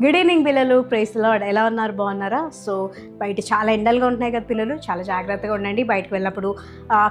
Good evening పిల్లలు, praise lord. ఎలా ఉన్నారు? బాగున్నారా? సో బయట చాలా ఎండలుగా ఉంటున్నాయి కదా పిల్లలు, చాలా జాగ్రత్తగా ఉండండి. బయటకు వెళ్ళినప్పుడు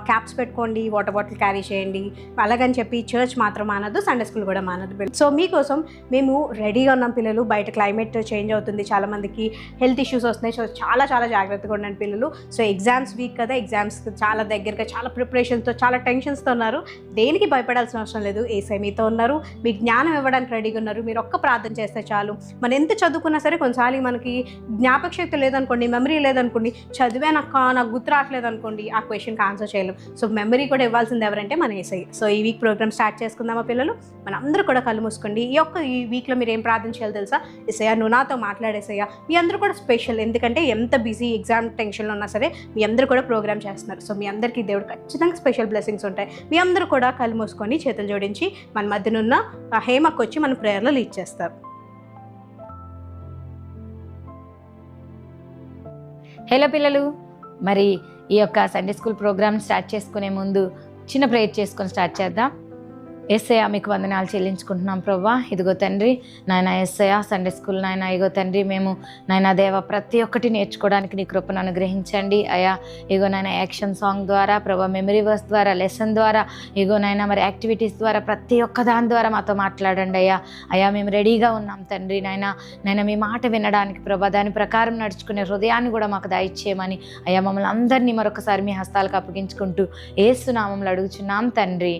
క్యాప్స్ పెట్టుకోండి, వాటర్ బాటిల్ క్యారీ చేయండి. అలాగని చెప్పి చర్చ్ మాత్రం మానద్దు, సండే స్కూల్ కూడా మానద్దు. సో మీకోసం మేము రెడీగా ఉన్నాం పిల్లలు. బయట క్లైమేట్ చేంజ్ అవుతుంది, చాలామందికి హెల్త్ ఇష్యూస్ వస్తున్నాయి. సో చాలా చాలా జాగ్రత్తగా ఉండండి పిల్లలు. సో ఎగ్జామ్స్ వీక్ కదా, ఎగ్జామ్స్ చాలా దగ్గరగా, చాలా ప్రిపరేషన్స్తో, చాలా టెన్షన్స్తో ఉన్నారు. దేనికి భయపడాల్సిన అవసరం లేదు. ఏసై మీతో ఉన్నారు, మీ జ్ఞానం ఇవ్వడానికి రెడీగా ఉన్నారు. మీరు ఒక్క ప్రార్థన చేస్తే చాలు. మనం ఎంత చదువుకున్నా సరే కొన్నిసార్లు మనకి జ్ఞాపక శక్తి లేదనుకోండి, మెమరీ లేదనుకోండి, చదివానక్క నాకు గుర్తు రావట్లేదు అనుకోండి, ఆ క్వశ్చన్కి ఆన్సర్ చేయలేం. సో మెమరీ కూడా ఇవ్వాల్సింది ఎవరంటే మన ఏసై. సో ఈ వీక్ ప్రోగ్రామ్ స్టార్ట్ చేసుకుందామా పిల్లలు? మన అందరూ కూడా కళ్ళు మూసుకోండి. ఈ వీక్లో మీరు ఏం ప్రార్థన చేయాలి తెలుసా? ఏసయ్యా నువ్వు నాతో మాట్లాడేసయ్యా. మీ అందరూ కూడా స్పెషల్, ఎందుకంటే ఎంత బిజీ ఎగ్జామ్ టెన్షన్లో ఉన్నా సరే మీ అందరూ కూడా ప్రోగ్రామ్ చేస్తున్నారు. సో మీ అందరికీ దేవుడు ఖచ్చితంగా స్పెషల్ బ్లెస్సింగ్స్ ఉంటాయి. మీ అందరూ కూడా కళ్ళు మూసుకొని చేతులు జోడించి మన మధ్యనున్న హేమకు వచ్చి మన ప్రేయర్లో లీడ్ చేస్తారు. హలో పిల్లలు, మరి ఈ యొక్క సండే స్కూల్ ప్రోగ్రామ్ స్టార్ట్ చేసుకునే ముందు చిన్న ప్రేయర్ చేసుకొని స్టార్ట్ చేద్దాం. యేసయ్య మీకు వందనాలు చెల్లించుకుంటున్నాం ప్రభువా. ఇదిగో తండ్రి నాయన యేసయ్య, సండే స్కూల్ నాయన ఇగో తండ్రి మేము నాయన దేవ ప్రతి ఒక్కటి నేర్చుకోవడానికి నీ కృపను అనుగ్రహించండి అయ్యా. ఇగో నాయన యాక్షన్ సాంగ్ ద్వారా ప్రభా, మెమరీ వర్స్ ద్వారా, లెసన్ ద్వారా, ఇగో నాయన మరి యాక్టివిటీస్ ద్వారా, ప్రతి ఒక్క దాని ద్వారా మాతో మాట్లాడండి అయ్యా. అయ్యా మేము రెడీగా ఉన్నాం తండ్రి నాయన మీ మాట వినడానికి ప్రభా, దాని ప్రకారం నడుచుకునే హృదయాన్ని కూడా మాకు దయచేయమని అయ్యా మమ్మల్ని అందరినీ మరొకసారి మీ హస్తాలకు అప్పగించుకుంటూ యేసు నామములో అడుగుచున్నాం తండ్రి,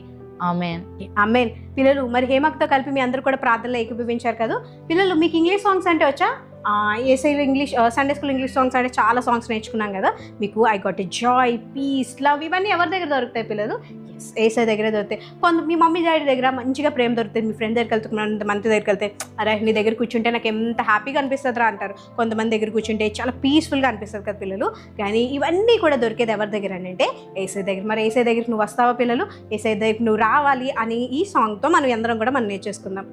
ఆమేన్. ఆమేన్. పిల్లలు మరి హేమక్తో కలిపి మీ అందరూ కూడా ప్రార్థనలో ఏకీభవించారు కదా. పిల్లలు మీకు ఇంగ్లీష్ సాంగ్స్ అంటే వచ్చా? ఏసైలో English Sunday school English songs అంటే చాలా సాంగ్స్ నేర్చుకున్నాం కదా. మీకు I got a joy, peace, love ఇవన్నీ ఎవరి దగ్గర దొరుకుతాయి పిల్లలు? ఏసై దగ్గరే దొరుకుతాయి. మీ మమ్మీ డాడీ దగ్గర మంచిగా ప్రేమ దొరుకుతుంది. మీ ఫ్రెండ్ దగ్గరికి వెళ్తున్న మంది దగ్గరికి వెళ్తే అరే నీ దగ్గర కూర్చుంటే నాకు ఎంత హ్యాపీగా అనిపిస్తుందిరా అంటారు. కొంతమంది దగ్గర కూర్చుంటే చాలా పీస్ఫుల్గా అనిపిస్తుంది కదా పిల్లలు. కానీ ఇవన్నీ కూడా దొరికేది ఎవరి దగ్గర అంటే ఏసై దగ్గర. మరి ఏసై దగ్గరికి నువ్వు వస్తావా పిల్లలు? ఏసై దగ్గరికి నువ్వు రావాలి అని ఈ సాంగ్తో మనం అందరం కూడా మనం నేర్చేసుకుందాం.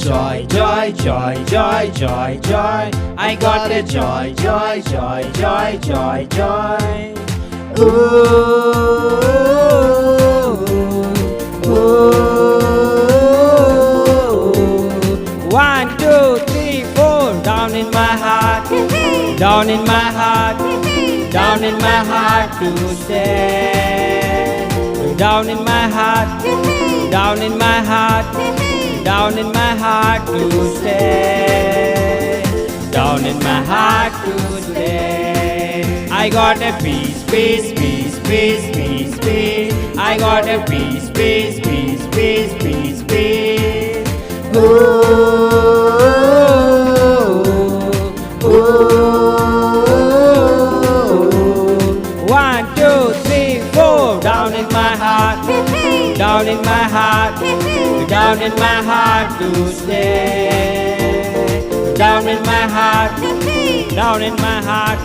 Joy, joy, joy, joy, joy, joy. I got a joy, joy, joy, joy, joy, joy. Ooh, ooh. 1, 2, 3, 4. Down in my heart, down in my heart, down in my heart to stay. Down in my heart, down in my heart. Down in my heart to stay. Down in my heart to stay. I got a peace, peace, peace, peace, peace, peace. I got a peace, peace, peace, peace, peace, peace. Ooh, ooh. 1, 2, 3, 4. Down in my heart, down in my heart. Down in my heart to stay. Down in my heart, down in my heart,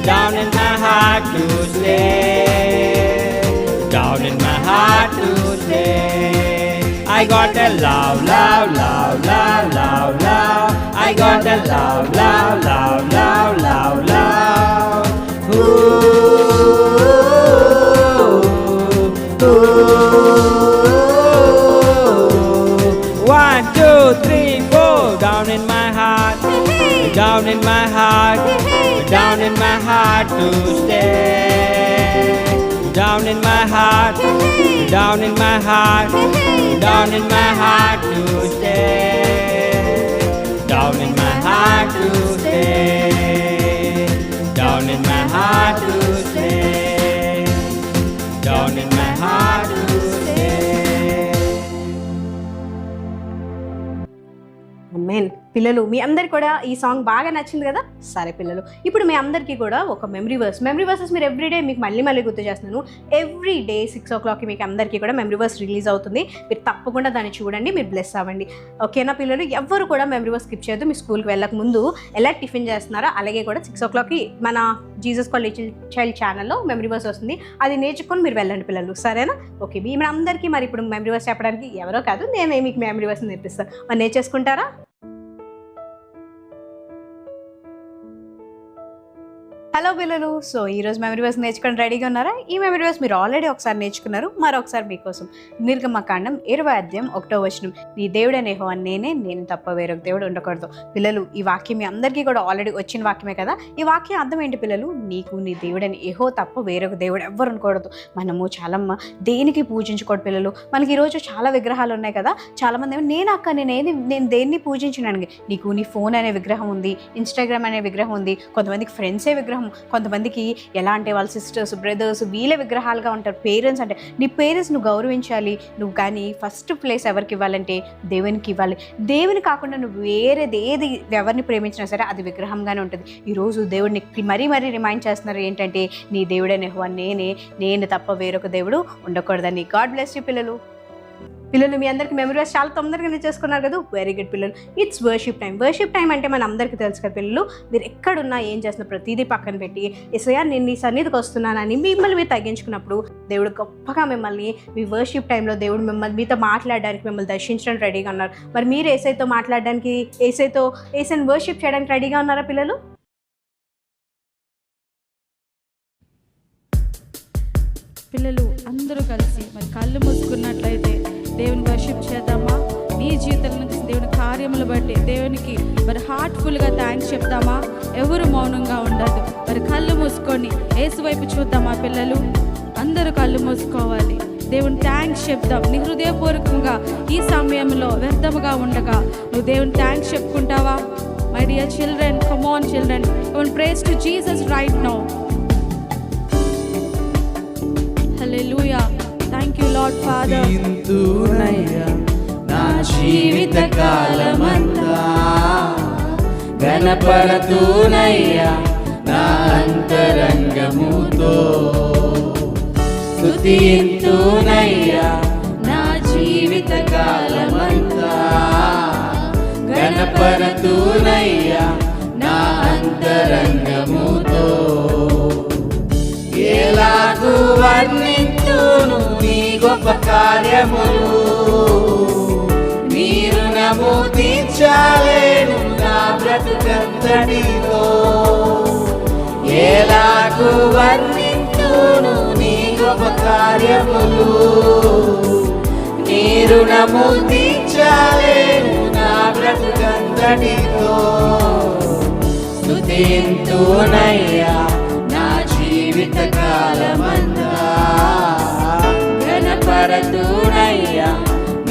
down in my heart to stay. Down in my heart to stay. I got a love, love, love, love, love, love. I got a love, love, love, love, love, love. Ooh, ooh. 1, 2, 3, 4. Down in my heart, down in my heart, down in my heart to stay. Down in my heart, down in my heart, down in my heart to stay. Down in my heart to stay. Down in my heart to stay. Down in my heart to stay. ఆమేన్. పిల్లలు మీ అందరికి కూడా ఈ song బాగా నచ్చింది కదా? సరే పిల్లలు, ఇప్పుడు మీ అందరికీ కూడా ఒక మెమరీ వర్సెస్ మీరు ఎవ్రీడే మీకు మళ్ళీ గుర్తు చేస్తున్నాను. ఎవ్రీ డే 6 o'clockకి మీకు అందరికీ కూడా మెమరీ వర్స్ రిలీజ్ అవుతుంది. మీరు తప్పకుండా దాన్ని చూడండి, మీరు బ్లెస్ అవ్వండి. ఓకేనా పిల్లలు? ఎవ్వరు కూడా మెమరీ వర్స్ స్కిప్ చేయొద్దు. మీ స్కూల్కి వెళ్ళక ముందు ఎలా టిఫిన్ చేస్తున్నారో అలాగే కూడా 6 o'clockకి మన జీసస్ కాల్ లిటిల్ చైల్డ్ ఛానల్లో మెమరీ వర్స్ వస్తుంది. అది నేర్చుకొని మీరు వెళ్ళండి పిల్లలు, సరేనా? ఓకే, మీ అందరికీ మరి ఇప్పుడు మెమరీ వర్స్ చెప్పడానికి ఎవరో కాదు, నేనే మీకు మెమరీ వర్స్ నేర్పిస్తాను. మరి నేర్చేసుకుంటారా? హలో పిల్లలు, సో ఈరోజు మెమరీ వర్స్ నేర్చుకొని రెడీగా ఉన్నారా? ఈ మెమరీ వర్స్ మీరు ఆల్రెడీ ఒకసారి నేర్చుకున్నారు, మరొకసారి మీకోసం. నిర్గమకాండం 20:1 నీ దేవుడైన యెహోవా నేనే, నేను తప్ప వేరొక దేవుడు ఉండకూడదు. పిల్లలు, ఈ వాక్యం మీ అందరికీ కూడా ఆల్రెడీ వచ్చిన వాక్యమే కదా. ఈ వాక్యం అర్థం ఏంటి పిల్లలు? నీకు నీ దేవుడైన యెహోవా తప్ప వేరొక దేవుడు ఎవ్వరు ఉండకూడదు. మనము చాలా దేనికి పూజించకూడదు పిల్లలు. మనకి ఈరోజు చాలా విగ్రహాలు ఉన్నాయి కదా. చాలామంది ఏమో నేను దేన్ని పూజించినాను. నీకు నీ ఫోన్ అనే విగ్రహం ఉంది, ఇన్స్టాగ్రామ్ అనే విగ్రహం ఉంది, కొంతమందికి ఫ్రెండ్సే విగ్రహం, కొంతమందికి ఎలా అంటే వాళ్ళ సిస్టర్స్ బ్రదర్స్ వీళ్ళే విగ్రహాలుగా ఉంటారు. పేరెంట్స్ అంటే నీ పేరెంట్స్ నువ్వు గౌరవించాలి. నువ్వు కానీ ఫస్ట్ ప్లేస్ ఎవరికి ఇవ్వాలంటే దేవునికి ఇవ్వాలి. దేవుని కాకుండా నువ్వు వేరేది ఏది ఎవరిని ప్రేమించినా సరే అది విగ్రహంగానే ఉంటుంది. ఈరోజు దేవుడిని మరీ రిమైండ్ చేస్తున్నారు ఏంటంటే నీ దేవుడైన యెహోవా నేనే, నేను తప్ప వేరొక దేవుడు ఉండకూడదని. గాడ్ బ్లెస్ యూ పిల్లలు. మీ అందరికీ మెమరీ వర్స్ చాలా తొందరగా నేర్చేసుకున్నారు కదా. వెరీ గుడ్ పిల్లలు. ఇట్స్ వర్షిప్ టైం అంటే మన అందరికీ తెలుసు కదా పిల్లలు. మీరు ఎక్కడున్నా ఏం చేస్తున్నా ప్రతిదీ పక్కన పెట్టి యేసయ్యా నేను నీ సన్నిధికి వస్తున్నానని మిమ్మల్ని మీరు తగ్గించుకున్నప్పుడు దేవుడు గొప్పగా మిమ్మల్ని మీ వర్షిప్ టైంలో దేవుడు మిమ్మల్ని మీతో మాట్లాడడానికి మిమ్మల్ని దర్శించడానికి రెడీగా ఉన్నారు. మరి మీరు యేసయ్యతో మాట్లాడడానికి యేసయ్యని వర్షిప్ చేయడానికి రెడీగా ఉన్నారా పిల్లలు? అందరూ కలిసి మరి కళ్ళు మూసుకున్నట్లయితే దేవుని వర్షిప్ చేద్దామా? నీ జీవితంలో నుంచి దేవుని కార్యములు బట్టి దేవునికి మరి హార్ట్ఫుల్గా థ్యాంక్స్ చెప్తామా? ఎవరు మౌనంగా ఉండదు. మరి కళ్ళు మూసుకొని యేసు వైపు చూద్దామా పిల్లలు? అందరూ కళ్ళు మూసుకోవాలి. దేవుని థ్యాంక్స్ చెప్తాం. నీ హృదయపూర్వకంగా ఈ సమయంలో వ్యర్థముగా ఉండగా నువ్వు దేవుని థ్యాంక్స్ చెప్పుకుంటావా? My dear children, come on children, praise to Jesus right now. Hallelujah. Thank you lord father. నా జీవిత కాలమంతా గణపరతునయ్యా నా అంతరంగముతో స్తుతింతునయ్యా నా జీవిత కాలమంతా గణపరతునయ్యా నా అంతరంగముతో. ఎలాగు వర్ణింతును నీ గొప్ప కార్యములు, నీ రుణము తీర్చలేను నా బ్రతుకంతటిలో. ఎలాగు వర్ణింతును నీ గొప్ప కార్యములు, నీ రుణము తీర్చలేను నా బ్రతుకంతటిలో. స్తుతింతునయ్యా జీవిత కాలమంతా గణపరతునయ్యా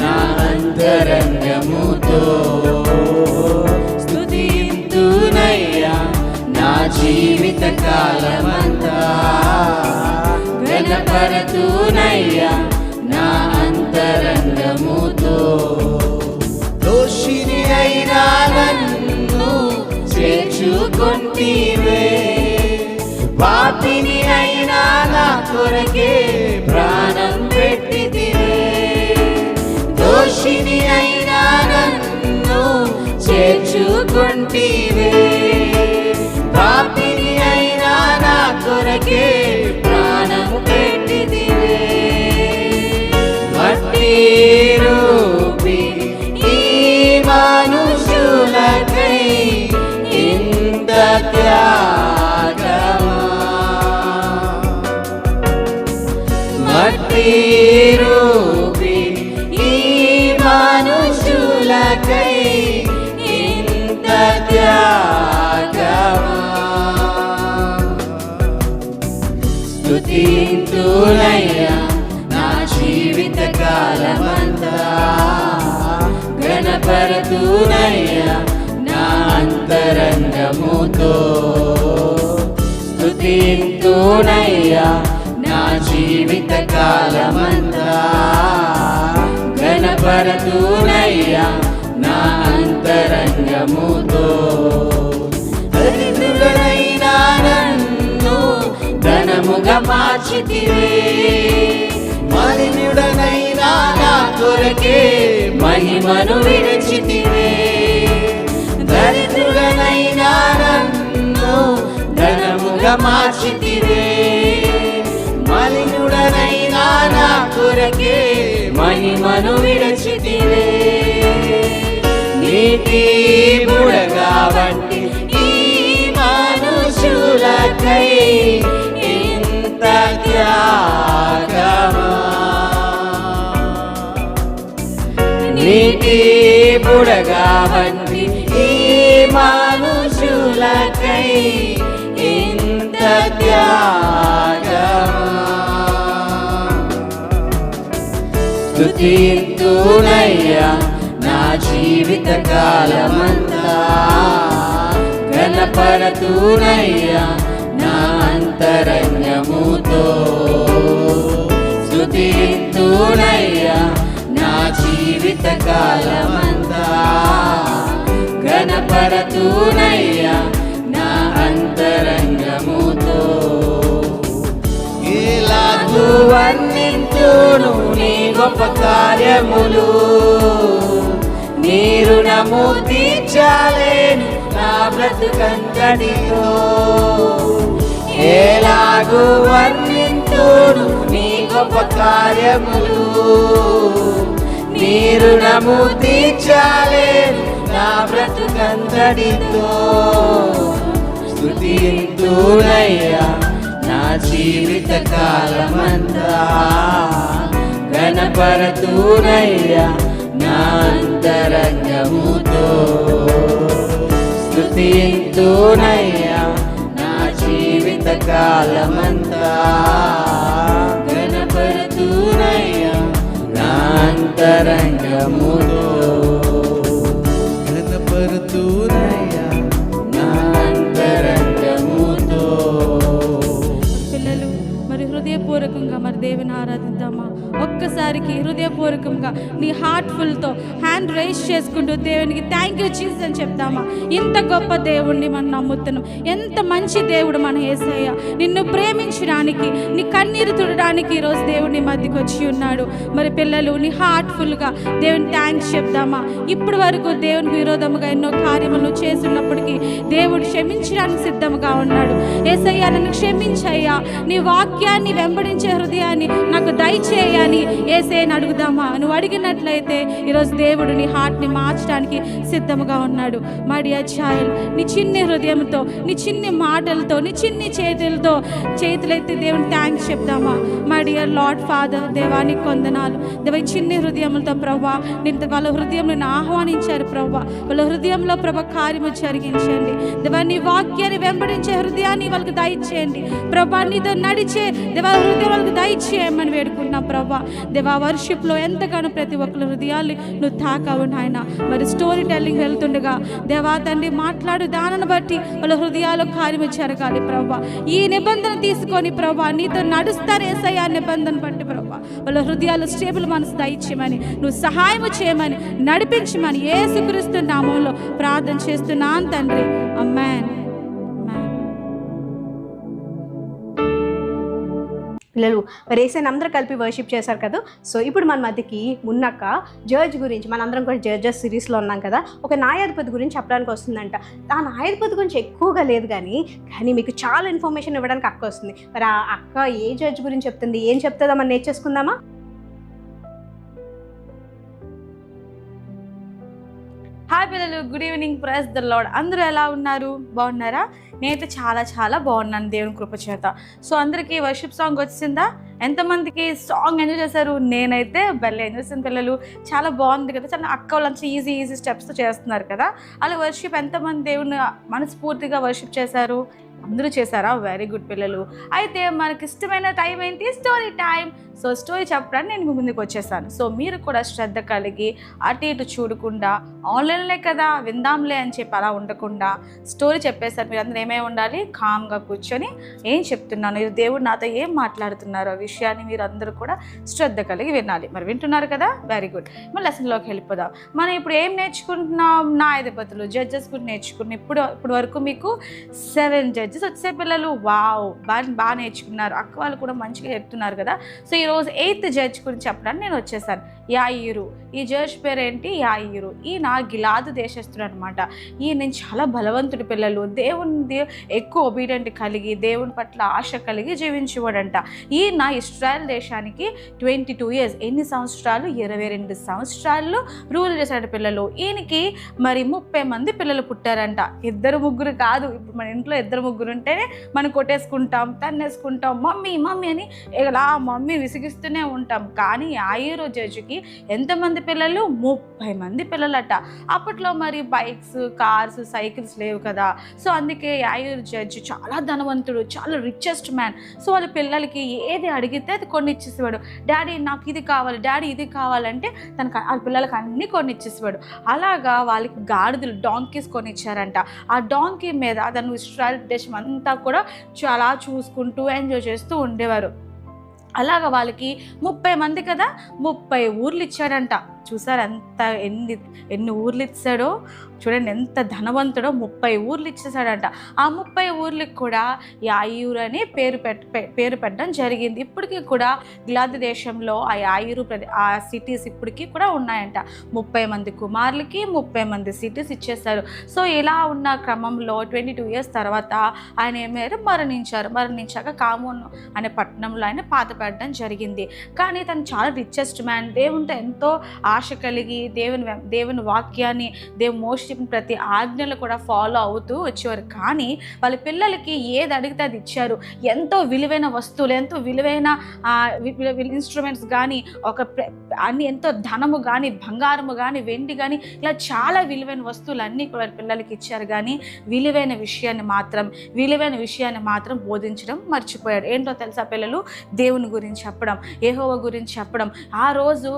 నా అంతరంగముతో. స్తుతింతునయ్యా నా జీవిత కాలమంతా గణపరతునయ్యా నా అంతరంగముతో. దోషిని అయినా నన్ను చేర్చుకొంటివే, పాపిని అయినా నా కొరకే ప్రాణం పెట్టితివే. దోషిని అయినా నన్ను చేర్చుకొంటివే, పాపిని అయినా నా కొరకే ప్రాణం పెట్టితివే. మట్టి రూపి ఈ మనుషులకై ఇంత మట్టి రూపి ఈ మనుషులకై ఇంత త్యాగమా. స్తుతింతునయ్యా నా జీవిత కాలమంతా గణపరతునయ్యా నా అంతరంగముతో. స్తుతింతునయ్యా నా జీవిత కాలమంతా గణపరతునయ్యా నా అంతరంగముతో. అంతరంగముతో దరిద్రుడనైనా నన్ను ధనముగా మార్చితివే, మలినుడనైనా నా కొరకే మహిమను విడిచితివే. దరిద్రుడనైనా నన్ను ధనముగా మార్చితివే, మలినుడనైనా నా కొరకే మహిమను విడిచితివే. నీటి బుడగా వంటి ఈ మనుషులకై ఇంత త్యాగమా, నీటి బుడగా వంటి ఈ మనుషులకై ఇంత త్యాగమా. స్తుతింతునయ్యా నా జీవిత కాలమంతా, ఘనపరతునయ్యా నా అంతరంగముతో. స్తుతింతునయ్యా నా జీవిత కాలమంతా, ఘనపరతునయ్యా నా అంతరంగముతో. ఇలాగు వర్ణింతును నీ గొప్ప కార్యములు, నీ రుణము తీర్చలేను నా బ్రతుకంతటితో. ఎలాగు వర్ణింతును నీ గొప్ప కార్యములు, నీ రుణము తీర్చలేను నా బ్రతుకంతటితో. స్తుతింతునయ్యా నా జీవిత కాలమంతా, ఘనపరతునయ్యా నా అంతరంగముతో. స్తుతింతునయ్యా నా జీవిత కాలమంతా, ఘనపరతునయ్యా నా అంతరంగముతో. ఘనపరతునయ్యా నా అంతరంగముతో. పిల్లలు మరి హృదయపూర్వకంగా మరి దేవుని ఆరాధిద్దామా? ఒక్కసారికి హృదయపూర్వకంగా నీ హార్ట్ఫుల్తో హ్యాండ్ రైజ్ చేసుకుంటూ దేవునికి థ్యాంక్ యూ జీసస్ అని చెప్తామా? ఇంత గొప్ప దేవుణ్ణి మనం నమ్ముతున్నాం. ఎంత మంచి దేవుడు మన యేసయ్య. నిన్ను ప్రేమించడానికి, నీ కన్నీరు తుడడానికి ఈరోజు దేవుని మధ్యకి వచ్చి ఉన్నాడు. మరి పిల్లలు నీ హార్ట్ఫుల్గా దేవుని థ్యాంక్స్ చెప్దామా? ఇప్పటి వరకు దేవునికి విరోధముగా ఎన్నో కార్యములు చేస్తున్నప్పటికీ దేవుడు క్షమించడానికి సిద్ధంగా ఉన్నాడు. యేసయ్య నన్ను క్షమించయ్యా, నీ వాక్యాన్ని వెంబడించే హృదయాన్ని నాకు దయచేయ అని యేసయ్యని అడుగుదామా? నువ్వు అడిగినట్లయితే ఈరోజు దేవుడు నీ హార్ట్ని మార్చడానికి సిద్ధంగా ఉన్నాడు. మై డియర్ చైల్డ్, నీ చిన్ని హృదయంతో, నీ చిన్ని మాటలతో, నీ చిన్ని చేతులైతే దేవుని థ్యాంక్స్ చెప్దామా? మై డియర్ లార్డ్ ఫాదర్, దేవానికి కొందనాలు. దేవ ఈ చిన్ని హృదయంతో ప్రభా నేను వాళ్ళ హృదయంలో ఆహ్వానించారు ప్రభా. వాళ్ళ హృదయంలో ప్రభా కార్యము జరిగించండి. దేవా నీ వాక్యాన్ని వెంబడించే హృదయాన్ని వాళ్ళకి దయచేయండి ప్రభా. నీతో నడిచే దేవా హృదయం వాళ్ళకి దయచేయమని వేడుకున్నాం ప్రభా. దేవా వర్షిప్లో ఎంతగానో ప్రతి ఒక్కరి హృదయాల్ని నువ్వు తాకావు నాయన. మరి స్టోరీ టెల్లింగ్ వెళ్తుండగా దేవా తండ్రి మాట్లాడు దానిని బట్టి వాళ్ళ హృదయాల్లో కార్యము జరగాలి ప్రభా. ఈ నిబంధన తీసుకొని ప్రభా నీతో నడుస్తారు యేసయ్య నిబంధన బట్టి ప్రభా. వాళ్ళ హృదయాలు స్టేబుల్ మనసు దయచేయమని, నువ్వు సహాయం చేయమని, నడిపించమని యేసుక్రీస్తు నామంలో ప్రార్థన చేస్తున్నాను తండ్రి. ఆమేన్. పిల్లలు రేసైన అందరూ కలిపి వర్షిప్ చేశారు కదా. సో ఇప్పుడు మన మధ్యకి మున్నక్క జడ్జ్ గురించి, మనందరం కూడా జడ్జెస్ సిరీస్లో ఉన్నాం కదా, ఒక న్యాయాధిపతి గురించి చెప్పడానికి వస్తుందంట. ఆ న్యాయాధిపతి గురించి ఎక్కువగా లేదు కానీ మీకు చాలా ఇన్ఫర్మేషన్ ఇవ్వడానికి అక్క వస్తుంది. మరి ఆ అక్క ఏ జడ్జ్ గురించి చెప్తుంది, ఏం చెప్తుందో మనం నేర్చేసుకుందామా? హాయ్ పిల్లలు, good evening, praise the lord. అందరూ ఎలా ఉన్నారు? బాగున్నారా? నేనైతే చాలా చాలా బాగున్నాను దేవుని కృప చేత. సో అందరికీ వర్షిప్ సాంగ్ వచ్చిందా? ఎంతమందికి సాంగ్ ఎంజాయ్ చేశారు? నేనైతే భలే ఎంజాయ్ చేసిన పిల్లలు. చాలా బాగుంది కదా, చాలా అక్క వాళ్ళంతా ఈజీ స్టెప్స్తో చేస్తున్నారు కదా. అలా వర్షిప్ ఎంతమంది దేవుని మనస్ఫూర్తిగా వర్షిప్ చేశారు? అందరూ చేశారా? వెరీ గుడ్ పిల్లలు. అయితే మనకి ఇష్టమైన టైం ఏంటి? Story time. సో స్టోరీ చెప్పడానికి నేను మీ ముందుకు వచ్చేసాను. సో మీరు కూడా శ్రద్ధ కలిగి అటు ఇటు చూడకుండా ఆన్లైన్లే కదా విందాంలే అని చెప్పి అలా ఉండకుండా స్టోరీ చెప్పేసారు. మీరు అందరూ ఏమై ఉండాలి? కామ్గా కూర్చొని ఏం చెప్తున్నాను, ఇది దేవుడు నాతో ఏం మాట్లాడుతున్నారో విషయాన్ని మీరు అందరూ కూడా శ్రద్ధ కలిగి వినాలి. మరి వింటున్నారు కదా? Very good. మన లెసన్లోకి వెళ్ళిపోదాం. మనం ఇప్పుడు ఏం నేర్చుకుంటున్నాం? న్యాయాధిపతులు, జడ్జెస్ కూడా నేర్చుకున్నాం. ఇప్పుడు వరకు మీకు 7 జడ్జెస్ వచ్చే పిల్లలు. వావ్, బాగా నేర్చుకున్నారు. అక్క వాళ్ళు కూడా మంచిగా చెప్తున్నారు కదా. సో ఈరోజు 8th జడ్జ్ గురించి చెప్పడానికి నేను వచ్చేసాను. యాయిరు. ఈ జడ్జ్ పేరు ఏంటి? యాయిరు. ఈయన గిలాదు దేశస్తుడు అనమాట. ఈయన చాలా బలవంతుడి పిల్లలు. దేవుని ఎక్కువ ఒబీడియంట్ కలిగి దేవుని పట్ల ఆశ కలిగి జీవించేవాడంట. ఈయన ఇస్రాయల్ దేశానికి 22 years, ఎన్ని సంవత్సరాలు? 22 సంవత్సరాలు రూల్ చేశాడు పిల్లలు. ఈయనకి మరి 30 మంది పిల్లలు పుట్టారంట. 2-3 కాదు. ఇప్పుడు మన ఇంట్లో 2-3 ఉంటేనే మనం కొట్టేసుకుంటాం, తన్నేసుకుంటాం, మమ్మీ మమ్మీ అని ఇలా మమ్మీ విసిగిస్తూనే ఉంటాం. కానీ యాయిరు జడ్జికి ఎంతమంది పిల్లలు? 30 మంది పిల్లలట. అప్పట్లో మరి బైక్స్, కార్స్, సైకిల్స్ లేవు కదా. సో అందుకే యాయిరు జడ్జి చాలా ధనవంతుడు, చాలా రిచెస్ట్ మ్యాన్. సో వాళ్ళ పిల్లలకి ఏది అడిగితే అది కొన్ని ఇచ్చేసేవాడు. డాడీ నాకు ఇది కావాలి, డాడీ ఇది కావాలంటే తనకు వాళ్ళ పిల్లలకి అన్నీ కొన్ని ఇచ్చేసేవాడు. అలాగా వాళ్ళకి గాడిదలు, డాంకీస్ కొని ఇచ్చారంట. ఆ డాంకీ మీద తను ఇస్రాయల్ దేశం అంతా కూడా చాలా చూసుకుంటూ ఎంజాయ్ చేస్తూ ఉండేవారు. అలాగా వాళ్ళకి 30 మంది కదా, 30 ఊర్లు ఇచ్చాడంట. చూసారు ఎంత ఎన్ని ఊర్లు ఇచ్చాడో చూడండి, ఎంత ధనవంతుడో. 30 ఊర్లు ఇచ్చేసాడంట. ఆ 30 ఊర్లకు కూడా యాయూరు అని పేరు పెట్టడం జరిగింది. ఇప్పటికీ కూడా గిలాదు దేశంలో ఆ యాయూరు ఆ సిటీస్ ఇప్పటికీ కూడా ఉన్నాయంట. 30 మంది కుమారులకి 30 మంది సిటీస్ ఇచ్చేశారు. సో ఇలా ఉన్న క్రమంలో 22 years తర్వాత ఆయన ఏమయ్యారు? మరణించాక కామోన్ అనే పట్టణంలో ఆయన పాత పెట్టడం జరిగింది. కానీ తను చాలా రిచెస్ట్ మ్యాన్. దేవునితో ఎంతో ఆశ కలిగి దేవుని వాక్యాన్ని, మోస్ట్ చెప్పిన ప్రతి ఆజ్ఞలు కూడా ఫాలో అవుతూ వచ్చేవారు. కానీ వాళ్ళ పిల్లలకి ఏది అడిగితే అది ఇచ్చారు. ఎంతో విలువైన వస్తువులు, ఎంతో విలువైన ఇన్స్ట్రుమెంట్స్ కానీ, అన్ని ఎంతో ధనము కానీ, బంగారము కానీ, వెండి కానీ, ఇలా చాలా విలువైన వస్తువులు అన్నీ కూడా వాళ్ళ పిల్లలకి ఇచ్చారు. కానీ విలువైన విషయాన్ని మాత్రం బోధించడం మర్చిపోయాడు. ఏంటో తెలుసా పిల్లలు? దేవుని గురించి చెప్పడం, యెహోవా గురించి చెప్పడం. ఆ రోజు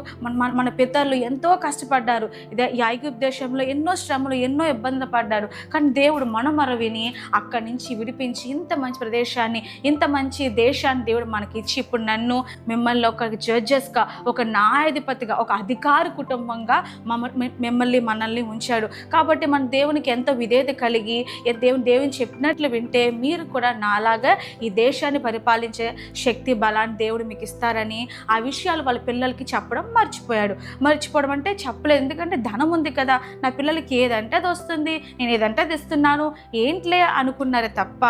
మన పితరులు ఎంతో కష్టపడ్డారు. ఈ ఐగుప్తు దేశంలో ఎన్నో శ్రమలు, ఎన్నో ఇబ్బందులు పడ్డారు. కానీ దేవుడు మనమర విని అక్కడి నుంచి విడిపించి ఇంత మంచి ప్రదేశాన్ని, ఇంత మంచి దేశాన్ని దేవుడు మనకి ఇచ్చి ఇప్పుడు నన్ను, మిమ్మల్ని ఒక జడ్జెస్గా, ఒక న్యాయాధిపతిగా, ఒక అధికార కుటుంబంగా మనల్ని ఉంచాడు. కాబట్టి మన దేవునికి ఎంతో విధేయత కలిగి దేవుని చెప్పినట్లు వింటే మీరు కూడా నాలాగా ఈ దేశాన్ని పరిపాలించే శక్తి, బలాన్ని దేవుడు మీకు ఇస్తారని ఆ విషయాలు వాళ్ళ పిల్లలకి చెప్పడం మర్చిపోవడం అంటే చెప్పలేదు. ఎందుకంటే ధనం ఉంది కదా, నా పిల్లలకి ఏదంటే అది వస్తుంది, నేను ఏదంటే అది ఇస్తున్నాను, ఏంట్లే అనుకున్నారే తప్ప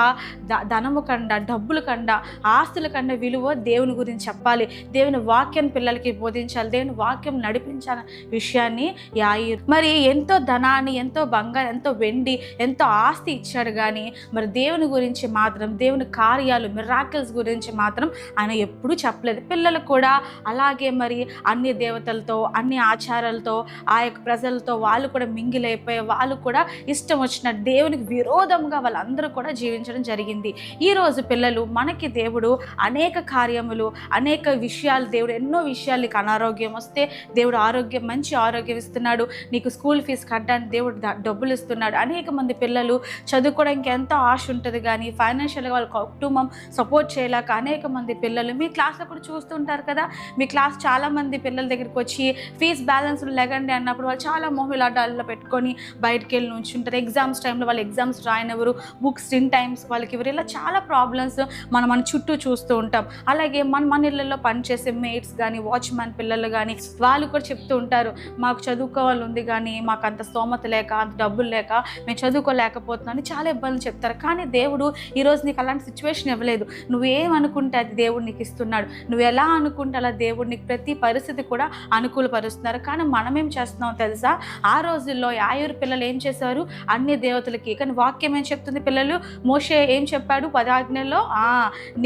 ధనము కండా, డబ్బులు కండా, ఆస్తుల కండా విలువ దేవుని గురించి చెప్పాలి, దేవుని వాక్యాన్ని పిల్లలకి బోధించాలి, దేవుని వాక్యం నడిపించాలి విషయాన్ని యాయిరు మరి ఎంతో ధనాన్ని, ఎంతో బంగారం, ఎంతో వెండి, ఎంతో ఆస్తి ఇచ్చాడు. కానీ మరి దేవుని గురించి మాత్రం, దేవుని కార్యాలు, మిరాకిల్స్ గురించి మాత్రం ఆయన ఎప్పుడూ చెప్పలేదు. పిల్లలు కూడా అలాగే మరి అన్ని దేవతలతో, అన్ని ఆచారాలతో, ఆ యొక్క ప్రజలతో వాళ్ళు కూడా మింగిలైపోయి, వాళ్ళు కూడా ఇష్టం వచ్చిన దేవునికి విరోధంగా వాళ్ళందరూ కూడా జీవించడం జరిగింది. ఈరోజు పిల్లలు మనకి దేవుడు అనేక కార్యములు, అనేక విషయాలు, దేవుడు ఎన్నో విషయాలు, నీకు అనారోగ్యం వస్తే దేవుడు మంచి ఆరోగ్యం ఇస్తున్నాడు, నీకు స్కూల్ ఫీజు కట్టడానికి దేవుడు డబ్బులు ఇస్తున్నాడు. అనేక మంది పిల్లలు చదువుకోవడానికి ఎంతో ఆశ ఉంటుంది, కానీ ఫైనాన్షియల్గా వాళ్ళ కుటుంబం సపోర్ట్ చేయలేక అనేక మంది పిల్లలు మీ క్లాస్లో కూడా చూస్తుంటారు కదా. మీ క్లాస్ చాలామంది పిల్లల దగ్గరికి వచ్చి ఫీజు బ్యాలెన్స్ లేకండి అన్నప్పుడు వాళ్ళు చాలా మొహమిలాటాల్లో పెట్టుకొని బయటకు వెళ్ళి ఉంచుంటారు. ఎగ్జామ్స్ టైంలో వాళ్ళు ఎగ్జామ్స్ రాయనెవరు, బుక్స్ 10 times వాళ్ళకి ఎవరు, ఇలా చాలా ప్రాబ్లమ్స్ మన చుట్టూ చూస్తూ ఉంటాం. అలాగే మన ఇళ్ళల్లో పనిచేసే మేట్స్ కానీ, వాచ్మ్యాన్ పిల్లలు కానీ వాళ్ళు కూడా చెప్తూ ఉంటారు, మాకు చదువుకోవాలి ఉంది కానీ మాకు అంత స్తోమత లేక, అంత డబ్బులు లేక మేము చదువుకోలేకపోతున్నాం, చాలా ఇబ్బందులు చెప్తారు. కానీ దేవుడు ఈరోజు నీకు అలాంటి సిచ్యువేషన్ ఇవ్వలేదు. నువ్వేమనుకుంటే అది దేవుడు నీకు ఇస్తున్నాడు. నువ్వు ఎలా అనుకుంటే అలా దేవుడు నీకు ప్రతి పరిస్థితి కూడా అనుకూలపరుస్తున్నాడు. మహిమపరుస్తున్నారు. కానీ మనం ఏం చేస్తున్నాం తెలుసా? ఆ రోజుల్లో యాయూరు పిల్లలు ఏం చేశారు? అన్ని దేవతలకి. కానీ వాక్యం ఏం చెప్తుంది పిల్లలు? మోషే ఏం చెప్పాడు 10 ఆజ్ఞల్లో?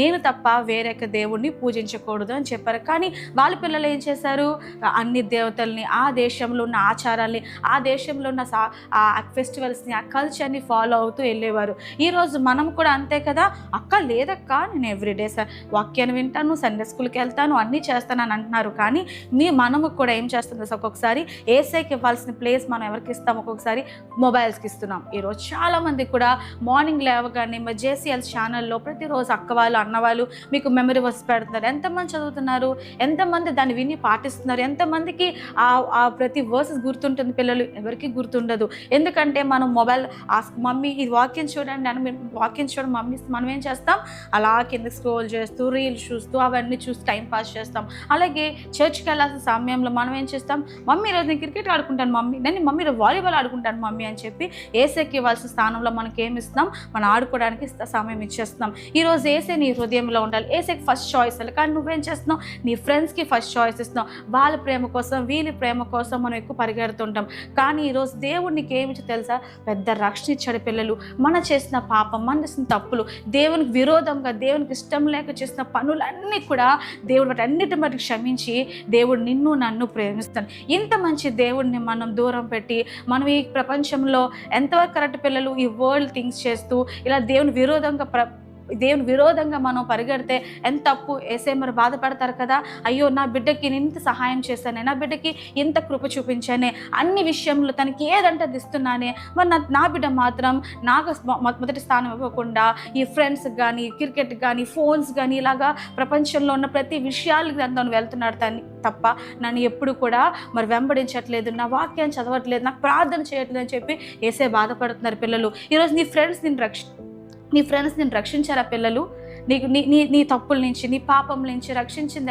నేను తప్ప వేరొక దేవుణ్ణి పూజించకూడదు అని చెప్పారు. కానీ వాళ్ళ పిల్లలు ఏం చేశారు? అన్ని దేవతల్ని, ఆ దేశంలో ఉన్న ఆచారాల్ని, ఆ దేశంలో ఉన్న ఆ ఫెస్టివల్స్ని, ఆ కల్చర్ని ఫాలో అవుతూ వెళ్ళేవారు. ఈరోజు మనం కూడా అంతే కదా. అక్క లేదక్క, నేను ఎవ్రీడే వాక్యాన్ని వింటాను, సండే స్కూల్కి వెళ్తాను, అన్నీ చేస్తానని అంటున్నారు. కానీ మనము కూడా ఏం చేస్తుంది? ఒక్కొక్కసారి ఏసైకి ఇవ్వాల్సిన ప్లేస్ మనం ఎవరికి ఇస్తాం? ఒక్కొక్కసారి మొబైల్స్కి ఇస్తున్నాం. ఈరోజు చాలామంది కూడా మార్నింగ్ లేవగానే మా జేసీఎల్ ఛానల్లో ప్రతిరోజు అక్క వాళ్ళు, అన్న వాళ్ళు మీకు మెమరీ వర్స్ పెడుతున్నారు. ఎంతమంది చదువుతున్నారు? ఎంతమంది దాన్ని విని పాటిస్తున్నారు? ఎంతమందికి ఆ ప్రతి వర్సెస్ గుర్తుంటుంది? పిల్లలు ఎవరికి గుర్తుండదు. ఎందుకంటే మనం మొబైల్ మమ్మీ ఇది వాక్యం చూడండి అని వాక్యం చూడండి మమ్మీ, మనం ఏం చేస్తాం? అలా కింద స్క్రోల్ చేస్తూ రీల్స్ చూస్తూ అవన్నీ చూసి టైం పాస్ చేస్తాం. అలాగే చర్చ్కి వెళ్ళాల్సిన సమయంలో మనం ఏం చేస్తాం? మమ్మీ ఈరోజు నేను క్రికెట్ ఆడుకుంటాను మమ్మీ, నేను మమ్మీ ఈరోజు వాలీబాల్ ఆడుకుంటాను మమ్మీ అని చెప్పి ఏసైకి ఇవ్వాల్సిన స్థానంలో మనకి ఏమి ఇస్తాం? మనం ఆడుకోవడానికి సమయం ఇచ్చేస్తున్నాం. ఈరోజు ఏసై నీ హృదయంలో ఉండాలి. ఏసైకి ఫస్ట్ చాయిస్ అలా. కానీ నువ్వేం చేస్తున్నావు? నీ ఫ్రెండ్స్కి ఫస్ట్ చాయిస్ ఇస్తున్నావు. వాళ్ళ ప్రేమ కోసం, వీళ్ళ ప్రేమ కోసం మనం ఎక్కువ పరిగెడుతుంటాం. కానీ ఈరోజు దేవుడు నీకు ఏమిచ్చో తెలుసా? పెద్ద రక్షణ ఇచ్చాడు పిల్లలు. మన చేసిన పాపం, మన చేసిన తప్పులు, దేవునికి విరోధంగా, దేవునికి ఇష్టం లేక చేసిన పనులన్నీ కూడా దేవుడు వాటి అన్నిటి మరి క్షమించి దేవుడు నిన్ను నన్ను ప్రేమిస్తాను. ఇంత మంచి దేవుడిని మనం దూరం పెట్టి మనం ఈ ప్రపంచంలో ఎంతవరకు కరెక్ట్ పిల్లలు? ఈ వరల్డ్ థింగ్స్ చేస్తూ ఇలా దేవుని విరోధంగా మనం పరిగెడితే ఎంత తప్పు. ఏసే మరి బాధపడతారు కదా. అయ్యో నా బిడ్డకి నేను ఇంత సహాయం చేశానే, నా బిడ్డకి ఇంత కృప చూపించానే, అన్ని విషయంలో తనకి ఏదంటే ఇస్తున్నానే, మరి నా బిడ్డ మాత్రం నాకు మొదటి స్థానం ఇవ్వకుండా ఈ ఫ్రెండ్స్ కానీ, క్రికెట్ కానీ, ఫోన్స్ కానీ, ఇలాగా ప్రపంచంలో ఉన్న ప్రతి విషయాలకి తను వెళ్తున్నాడు తప్ప నన్ను ఎప్పుడు కూడా మరి వెంబడించట్లేదు, నా వాక్యాన్ని చదవట్లేదు, నాకు ప్రార్థన చేయట్లేదు అని చెప్పి ఏసే బాధపడుతున్నారు పిల్లలు. ఈరోజు నీ ఫ్రెండ్స్ నిన్ను రక్షించారా పిల్లలు? నీకు నీ తప్పుల నుంచి, నీ పాపం నుంచి రక్షించింది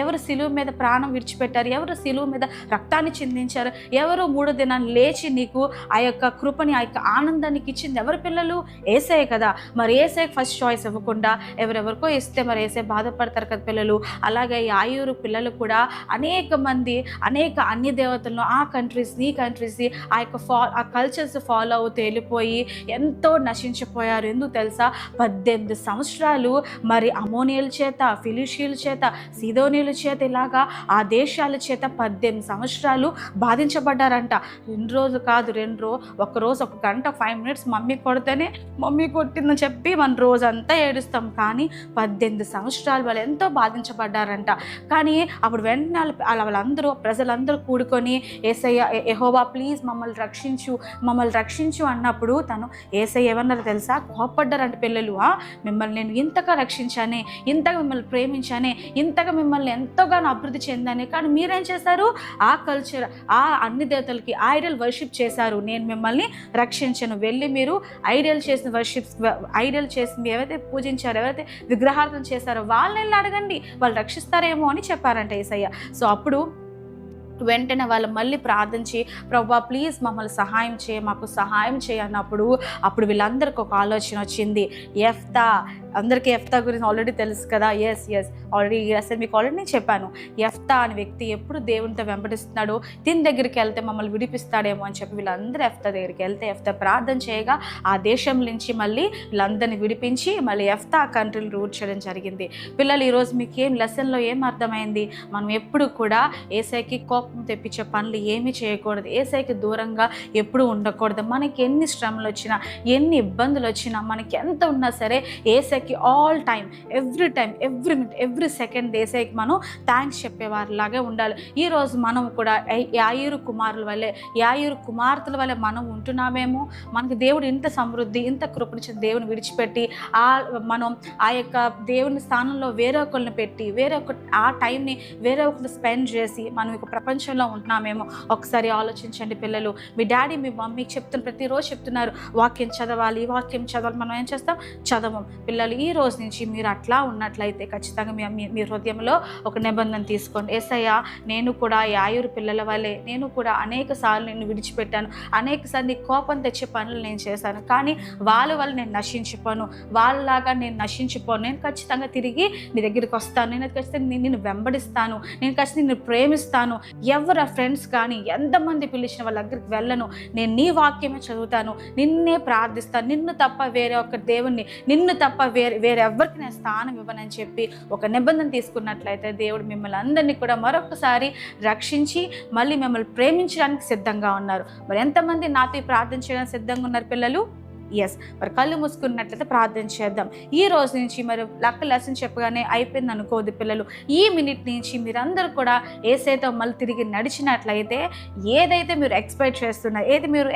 ఎవరు సిలువ మీద ప్రాణం విడిచిపెట్టారు? ఎవరు సిలువ మీద రక్తాన్ని చిందించారు? ఎవరు 3 దినాలు లేచి నీకు ఆ యొక్క కృపని, ఆ యొక్క ఆనందానికి ఇచ్చింది ఎవరు పిల్లలు? ఏసయ్య కదా. మరి ఏసయ్యకి ఫస్ట్ చాయిస్ ఇవ్వకుండా ఎవరెవరికో ఇస్తే మరి ఏసయ్య బాధపడతారు కదా పిల్లలు. అలాగే యాయూరు పిల్లలు కూడా అనేక మంది అనేక అన్య దేవతలను, ఆ కంట్రీస్, ఈ కంట్రీస్, ఆ యొక్క ఆ కల్చర్స్ ఫాలో అవుతూ వెళ్ళిపోయి ఎంతో నశించిపోయారు. ఎందుకు తెలుసా? 18 సంవత్సరాలు మరి అమోనియల చేత, ఫిలిషియల చేత, సీదోనియల చేత, ఇలాగా ఆ దేశాల చేత 18 సంవత్సరాలు బాధించబడ్డారంట. 2 రోజులు కాదు, 2 రోజు, ఒకరోజు 1 గంట 5 మినిట్స్ మమ్మీ కొడితేనే మమ్మీ కొట్టిందని చెప్పి మన రోజంతా ఏడుస్తాం. కానీ 18 సంవత్సరాలు వాళ్ళు ఎంతో బాధించబడ్డారంట. కానీ అప్పుడు వెంటనే వాళ్ళందరూ, ప్రజలందరూ కూడుకొని యేసయ్య, యెహోవా ప్లీజ్ మమ్మల్ని రక్షించు అన్నప్పుడు తను యేసయ్య ఏమన్నారు తెలుసా? కోప్పడ్డారంట పిల్లలు. మిమ్మల్ని నేను ఇంతగా రక్షించానే, ఇంతగా మిమ్మల్ని ప్రేమించానే, ఇంతగా మిమ్మల్ని ఎంతగానో అభివృద్ధి చెందానే, కానీ మీరేం చేశారు? ఆ కల్చర్, ఆ అన్ని దేవతలకి ఐడల్ వర్షిప్ చేశారు. నేను మిమ్మల్ని రక్షించను. వెళ్ళి మీరు ఐడల్ చేసిన ఎవరైతే పూజించారో, ఎవరైతే విగ్రహార్థం చేశారో వాళ్ళని అడగండి, వాళ్ళు రక్షిస్తారేమో అని చెప్పారంట యేసయ్య. సో అప్పుడు వెంటనే వాళ్ళు మళ్ళీ ప్రార్థించి ప్రభువా ప్లీజ్ మమ్మల్ని సహాయం చేయ, మాకు సహాయం చేయన్నప్పుడు అప్పుడు వీళ్ళందరికీ ఒక ఆలోచన వచ్చింది. అందరికీ యెఫ్తా గురించి ఆల్రెడీ తెలుసు కదా. ఆల్రెడీ అసలు మీకు ఆల్రెడీ నేను చెప్పాను. యెఫ్తా అనే వ్యక్తి ఎప్పుడు దేవునితో వెంబడిస్తున్నాడు, దీని దగ్గరికి వెళ్తే మమ్మల్ని విడిపిస్తాడేమో అని చెప్పి వీళ్ళందరూ యెఫ్తా దగ్గరికి వెళ్తే యెఫ్తా ప్రార్థన చేయగా ఆ దేశం నుంచి మళ్ళీ వీళ్ళందరినీ విడిపించి మళ్ళీ యెఫ్తా కంట్రీని రూట్ చేయడం జరిగింది. పిల్లలు ఈరోజు మీకు లెసన్లో ఏం అర్థమైంది? మనం ఎప్పుడు కూడా యేసయ్యకి కోపం తెప్పించే పనులు ఏమీ చేయకూడదు. యేసయ్యకి దూరంగా ఎప్పుడు ఉండకూడదు. మనకి ఎన్ని శ్రమలు వచ్చినా, ఎన్ని ఇబ్బందులు వచ్చినా, మనకి ఎంత ఉన్నా సరే యేసయ్యకి all time, every minute, every second యేసయ్యకి మనం థ్యాంక్స్ చెప్పేవారిలాగే ఉండాలి. ఈరోజు మనం కూడా యాయూరు కుమార్తెల వల్లే మనం ఉంటున్నామేమో. మనకి దేవుడు ఇంత సమృద్ధి, ఇంత కృపనిచ్చిన దేవుని విడిచిపెట్టి మనం ఆ యొక్క దేవుని స్థానంలో వేరే ఒకరిని పెట్టి, ఆ టైంని వేరే ఒకరిని స్పెండ్ చేసి మనం ఇక ప్రపంచంలో ఉంటున్నామేమో. ఒకసారి ఆలోచించండి పిల్లలు. మీ డాడీ, మీ మమ్మీకి ప్రతిరోజు చెప్తున్నారు వాక్యం చదవాలి. మనం ఏం చేస్తాం? చదవం. పిల్లలు ఈ రోజు నుంచి మీరు అట్లా ఉన్నట్లయితే ఖచ్చితంగా మీ హృదయంలో ఒక నిబంధన తీసుకోండి. యేసయ్య, నేను కూడా యాయూరు పిల్లల వల్లే, నేను కూడా అనేక సార్లు నేను విడిచిపెట్టాను, అనేకసార్లు నీ కోపం తెచ్చే పనులు నేను చేశాను, కానీ వాళ్ళ వల్ల నేను నశించిపోను, వాళ్ళలాగా నేను నశించిపోను. నేను ఖచ్చితంగా తిరిగి నీ దగ్గరికి వస్తాను, నేను ఖచ్చితంగా నిన్ను వెంబడిస్తాను, నేను ఖచ్చితంగా నిన్ను ప్రేమిస్తాను. ఎవరు ఫ్రెండ్స్ కానీ ఎంతమంది పిలిచిన వాళ్ళ దగ్గరికి వెళ్ళను, నేను నీ వాక్యమే చదువుతాను, నిన్నే ప్రార్థిస్తాను, నిన్ను తప్ప వేరే ఒక దేవుణ్ణి, నిన్ను తప్ప వేరెవ్వరికి నేను స్థానం ఇవ్వనని చెప్పి ఒక నిబంధన తీసుకున్నట్లయితే దేవుడు మిమ్మల్ని అందరినీ కూడా మరొకసారి రక్షించి మళ్ళీ మిమ్మల్ని ప్రేమించడానికి సిద్ధంగా ఉన్నారు. మరి ఎంతమంది నాతో ప్రార్థన చేయడానికి సిద్ధంగా ఉన్నారు పిల్లలు? ఎస్, మరి కళ్ళు మూసుకున్నట్లయితే ప్రార్థన చేద్దాం. ఈ రోజు నుంచి మరి లెసన్ చెప్పగానే అయిపోయింది అనుకోదు పిల్లలు. ఈ మినిట్ నుంచి మీరందరూ కూడా ఏసైతో మళ్ళీ తిరిగి నడిచినట్లయితే ఏదైతే మీరు ఎక్స్పెక్ట్ చేస్తున్నారు, ఏది మీరు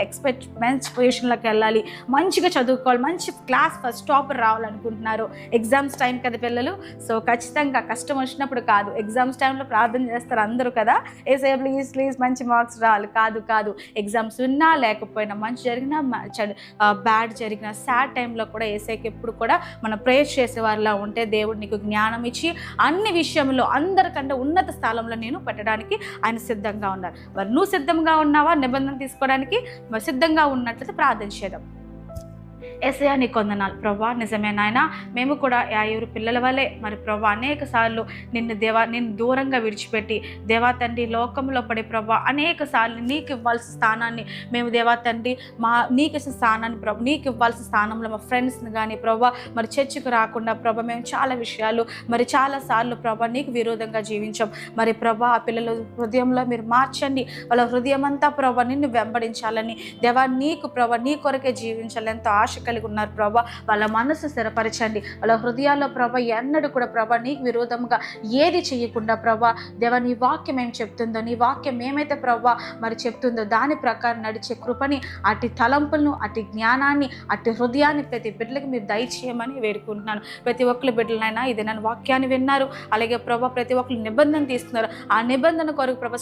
మంచి పొజిషన్లోకి వెళ్ళాలి, మంచిగా చదువుకోవాలి, మంచి క్లాస్ ఫస్ట్ టాపర్ రావాలనుకుంటున్నారు, ఎగ్జామ్స్ టైం కదా పిల్లలు. సో ఖచ్చితంగా కష్టం వచ్చినప్పుడు కాదు, ఎగ్జామ్స్ టైంలో ప్రార్థన చేస్తారు అందరూ కదా, ఏసై ప్లీజ్ మంచి మార్క్స్ రావాలి. కాదు, ఎగ్జామ్స్ ఉన్నా లేకపోయినా, మంచి జరిగినా బ్యాడ్ జరిగిన సాడ్ టైంలో కూడా ఏసైకి ఎప్పుడు కూడా మనం ప్రేయర్ చేసే వారిలా ఉంటే దేవుడు నీకు జ్ఞానం ఇచ్చి అన్ని విషయంలో అందరికంటే ఉన్నత స్థానంలో నేను పెట్టడానికి ఆయన సిద్ధంగా ఉన్నారు. మరి నువ్వు సిద్ధంగా ఉన్నావా నిబంధన తీసుకోవడానికి? మరి సిద్ధంగా ఉన్నట్లయితే ప్రార్థన చేద్దాం. యేసయ్యా నీకు వందనాలు ప్రభా, నిజమే నాయన, మేము కూడా 50 పిల్లల వల్లే మరి ప్రభా అనేక సార్లు నిన్ను దూరంగా విడిచిపెట్టి దేవా తండ్రి లోకంలో పడే ప్రభా అనేక సార్లు నీకు ఇవ్వాల్సిన స్థానాన్ని మేము దేవా తండ్రి నీకు ఇచ్చిన స్థానాన్ని ప్రభా, నీకు ఇవ్వాల్సిన స్థానంలో మా ఫ్రెండ్స్ని కానీ ప్రభా మరి చర్చికి రాకుండా ప్రభా మేము చాలా విషయాలు మరి చాలాసార్లు ప్రభా నీకు విరోధంగా జీవించాం. మరి ప్రభా ఆ పిల్లల హృదయంలో మీరు మార్చండి, వాళ్ళ హృదయం అంతా ప్రభా నిన్ను వెంబడించాలని, దేవా నీకు ప్రభా నీ కొరకే జీవించాలని ఎంతో ఆశ కలిగి ఉన్నారు ప్రభా. వాళ్ళ మనసు స్థిరపరచండి, వాళ్ళ హృదయాల్లో ప్రభా ఎన్నడూ కూడా ప్రభా నీకు విరోధంగా ఏది చేయకుండా ప్రభా దేవా నీ వాక్యం ఏం చెప్తుందో, నీ వాక్యం ఏమైతే ప్రభా మరి చెప్తుందో దాని ప్రకారం నడిచే కృపని, అటు తలంపులను, అటు జ్ఞానాన్ని, అటు హృదయాన్ని ప్రతి బిడ్డలకి మీరు దయచేయమని వేడుకుంటున్నాను. ప్రతి ఒక్కరి బిడ్డలైనా ఇది నన్ను వాక్యాన్ని విన్నారు, అలాగే ప్రభా ప్రతి ఒక్కరు నిబంధన తీసుకున్నారు, ఆ నిబంధన కొరకు ప్రభా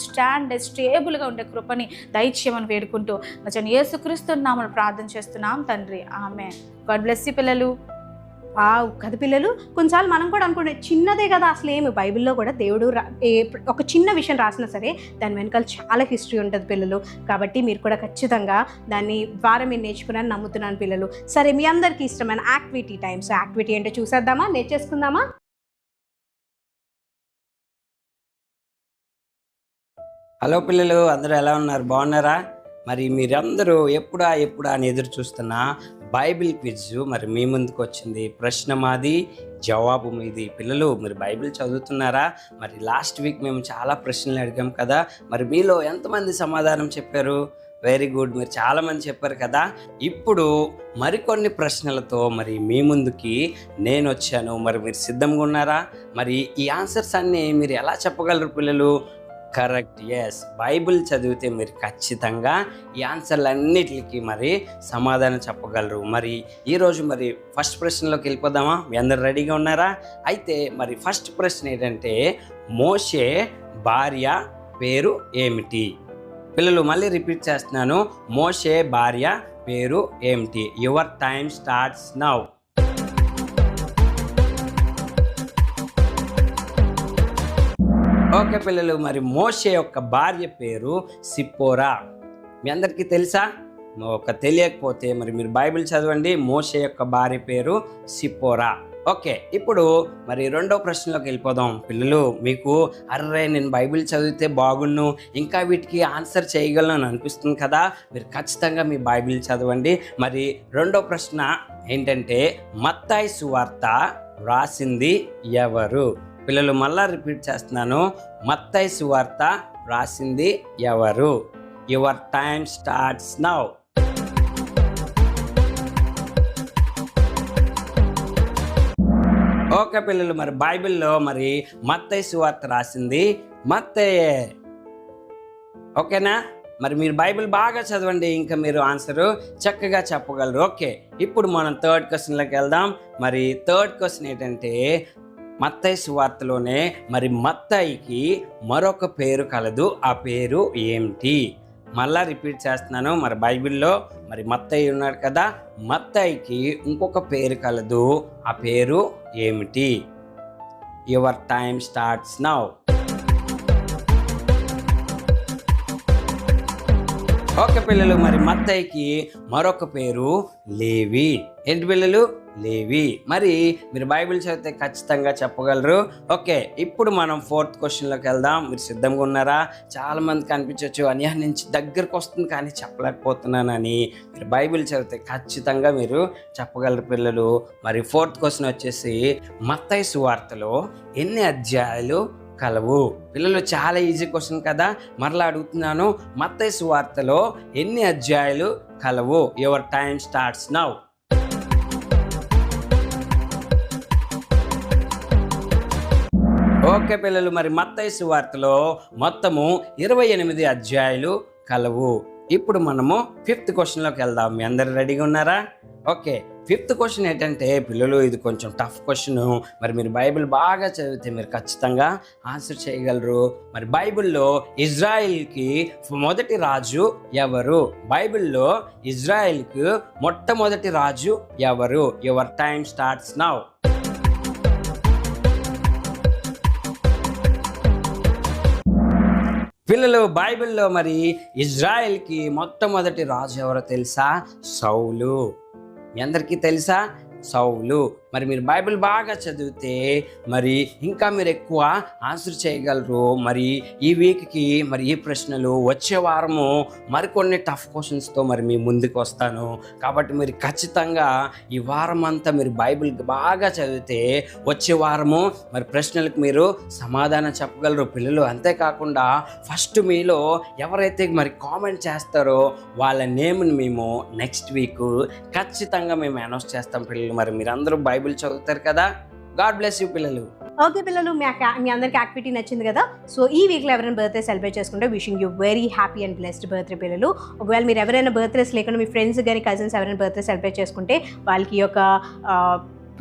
స్టేబుల్గా ఉండే కృపని దయచేయమని వేడుకుంటూ నచ్చని యేసుక్రీస్తు నామమున ప్రార్థన చేస్తున్నాం తండ్రి, ఆమేన్. గాడ్ బ్లెస్ యు పిల్లలు. కదా పిల్లలు, కొన్నిసార్లు మనం కూడా అనుకుంటే చిన్నదే కదా, అసలు ఏమి బైబిల్లో కూడా దేవుడు ఒక చిన్న విషయం రాసినా సరే దాని వెనకాల చాలా హిస్టరీ ఉంటుంది పిల్లలు. కాబట్టి మీరు కూడా ఖచ్చితంగా దాన్ని ద్వారా మీరు నేర్చుకున్నారని నమ్ముతున్నాను పిల్లలు. సరే, మీ అందరికీ ఇష్టమైన యాక్టివిటీ టైం. సో యాక్టివిటీ ఏంటో చూసేద్దామా, నేర్చేసుకుందామా? హలో పిల్లలు, అందరూ ఎలా ఉన్నారు? బాగున్నారా? మరి మీరందరూ ఎప్పుడా అని ఎదురు చూస్తున్న బైబిల్ క్విజ్ మరి మీ ముందుకు వచ్చింది. ప్రశ్న మాది, జవాబు మీది. పిల్లలు మీరు బైబిల్ చదువుతున్నారా? మరి లాస్ట్ వీక్ మేము చాలా ప్రశ్నలు అడిగాం కదా, మరి మీలో ఎంతమంది సమాధానం చెప్పారు? వెరీ గుడ్, మీరు చాలామంది చెప్పారు కదా. ఇప్పుడు మరికొన్ని ప్రశ్నలతో మరి మీ ముందుకి నేను వచ్చాను. మరి మీరు సిద్ధంగా ఉన్నారా? మరి ఈ ఆన్సర్స్ అన్నీ మీరు ఎలా చెప్పగలరు పిల్లలు? కరెక్ట్, ఎస్, బైబిల్ చదివితే మీరు ఖచ్చితంగా ఈ ఆన్సర్లన్నిటికి మరి సమాధానం చెప్పగలరు. మరి ఈరోజు మరి ఫస్ట్ ప్రశ్నలోకి వెళ్ళిపోదామా? మీ అందరు రెడీగా ఉన్నారా? అయితే మరి ఫస్ట్ ప్రశ్న ఏంటంటే, మోషే భార్య పేరు ఏమిటి? పిల్లలు మళ్ళీ రిపీట్ చేస్తున్నాను, మోషే భార్య పేరు ఏమిటి? Your time starts now. Okay పిల్లలు, మరి మోషే యొక్క భార్య పేరు సిప్పోరా. మీ అందరికీ తెలుసా? తెలియకపోతే మరి మీరు బైబిల్ చదవండి. మోషే యొక్క భార్య పేరు సిప్పోరా. ఓకే, ఇప్పుడు మరి రెండో ప్రశ్నలోకి వెళ్ళిపోదాం. పిల్లలు మీకు నేను బైబిల్ చదివితే బాగున్ను, ఇంకా వీటికి ఆన్సర్ చేయగలను అనిపిస్తుంది కదా, మీరు ఖచ్చితంగా మీ బైబిల్ చదవండి. మరి రెండో ప్రశ్న ఏంటంటే, మత్తయి సువార్త రాసింది ఎవరు? పిల్లలు మళ్ళా రిపీట్ చేస్తున్నాను, మత్తయి సువార్త రాసింది ఎవరు? Your time starts now. Okay పిల్లలు, మరి బైబిల్లో మరి మత్తయి సువార్త రాసింది మత్తయే. ఓకేనా? మరి మీరు బైబిల్ బాగా చదవండి, ఇంకా మీరు ఆన్సర్ చక్కగా చెప్పగలరు. ఓకే, ఇప్పుడు మనం థర్డ్ క్వశ్చన్లోకి వెళ్దాం. మరి థర్డ్ క్వశ్చన్ ఏంటంటే, మత్తయి సువార్తలోనే మరి మత్తయికి మరొక పేరు కలదు, ఆ పేరు ఏమిటి? మళ్ళా రిపీట్ చేస్తున్నాను, మరి బైబిల్లో మరి మత్తయి ఉన్నాడు కదా, మత్తయికి ఇంకొక పేరు కలదు, ఆ పేరు ఏమిటి? Your time starts now. Okay పిల్లలు, మరి మత్తయికి మరొక పేరు లేవి. ఏంటి పిల్లలు? లేవి. మరి మీరు బైబిల్ చదివితే ఖచ్చితంగా చెప్పగలరు. ఓకే, ఇప్పుడు మనం 4th క్వశ్చన్లోకి వెళ్దాం. మీరు సిద్ధంగా ఉన్నారా? చాలా మందికి అనిపించవచ్చు అన్యా నుంచి దగ్గరకు వస్తుంది కానీ చెప్పలేకపోతున్నానని. మీరు బైబిల్ చదివితే ఖచ్చితంగా మీరు చెప్పగలరు పిల్లలు. మరి 4th క్వశ్చన్ వచ్చేసి మత్తయి సువార్తలో ఎన్ని అధ్యాయాలు కలవు? పిల్లలు చాలా ఈజీ క్వశ్చన్ కదా, మరలా అడుగుతున్నాను. మత్తయి సువార్తలో ఎన్ని అధ్యాయాలు కలవు? Your time starts now. Okay పిల్లలు, మరి మత్తయి సువార్తలో మొత్తము 28 అధ్యాయాలు కలవు. ఇప్పుడు మనము 5th క్వశ్చన్లోకి వెళ్దాం. మీ అందరు రెడీగా ఉన్నారా? ఓకే, 5th క్వశ్చన్ ఏంటంటే పిల్లలు ఇది కొంచెం టఫ్ క్వశ్చన్. మరి మీరు బైబిల్ బాగా చదివితే మీరు ఖచ్చితంగా ఆన్సర్ చేయగలరు. మరి బైబిల్లో ఇజ్రాయిల్కి మొదటి రాజు ఎవరు? బైబిల్లో ఇజ్రాయిల్కి మొట్టమొదటి రాజు ఎవరు? Your time starts now. పిల్లలు బైబిల్లో మరి ఇజ్రాయెల్కి మొట్టమొదటి రాజు ఎవరో తెలుసా? సౌలు. మీ అందరికీ తెలుసా? సౌలు. మరి మీరు బైబిల్ బాగా చదివితే మరి ఇంకా మీరు ఎక్కువ ఆన్సర్ చేయగలరు. మరి ఈ వీక్కి మరి ఈ ప్రశ్నలు వచ్చే వారము మరికొన్ని టఫ్ క్వశ్చన్స్తో మరి మీ ముందుకు వస్తాను. కాబట్టి మీరు ఖచ్చితంగా ఈ వారం అంతా మీరు బైబిల్ బాగా చదివితే వచ్చే వారము మరి ప్రశ్నలకు మీరు సమాధానం చెప్పగలరు పిల్లలు. అంతేకాకుండా ఫస్ట్ మీలో ఎవరైతే మరి కామెంట్ చేస్తారో వాళ్ళ నేమ్ని మేము నెక్స్ట్ వీక్ ఖచ్చితంగా మేము అనౌన్స్ చేస్తాం పిల్లలు. మరి మీరందరూ బైబిల్ చదువుతారు కదా. గాడ్ బ్లెస్ యూ పిల్లలు. ఓకే పిల్లలు, మీ అందరికి యాక్టివిటీ నచ్చింది కదా. సో ఈ వీక్లో ఎవరైనా బర్త్డే సెలబ్రేట్ చేసుకుంటే wishing you very happy and blessed birthday పిల్లలు. ఒకవేళ మీరు ఎవరైనా బర్త్డేస్ లేకుండా మీ ఫ్రెండ్స్ కానీ కజిన్స్ ఎవరైనా బర్త్డే సెలబ్రేట్ చేసుకుంటే వాళ్ళకి ఒక